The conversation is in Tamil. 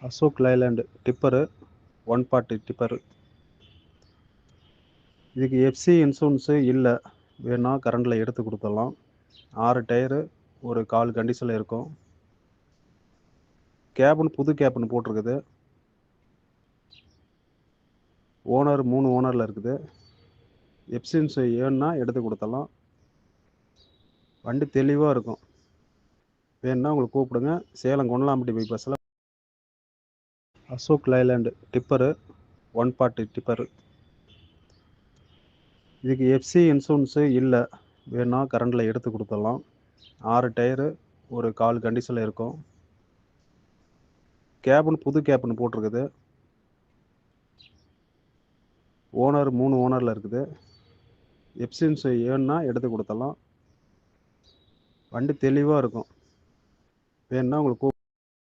Ashok Leyland tipper 140 tipper. இதுக்கு எஃப்சி இன்சூரன்ஸு இல்லை, வேணா கரண்டில் எடுத்து கொடுத்துடலாம். 6 டயரு, ஒரு கால் கண்டிஷனில் இருக்கும். கேபின் புது கேபின் போட்டிருக்குது. ஓனர் 3 ஓனரில் இருக்குது. எஃப்சி வேணுன்னா எடுத்து கொடுத்துடலாம். வண்டி தெளிவாக இருக்கும். வேணுன்னா உங்களுக்கு கூப்பிடுங்க. சேலம் கொண்டலாம்பட்டி பைபாஸில் அசோக் லைலாண்ட் டிப்பரு 140 டிப்பரு. இதுக்கு எஃப்சி இன்சூரன்ஸு இல்லை, வேணா கரண்டில் எடுத்து கொடுத்துடலாம். 6 டயரு, ஒரு கால் கண்டிஷனில் இருக்கும். கேபின் புது கேபின் போட்டிருக்குது. ஓனர் 3 ஓனரில் இருக்குது. எஃப்சி வேணுன்னா எடுத்து கொடுத்துடலாம். வண்டி தெளிவாக இருக்கும். வேணுன்னா உங்களுக்கு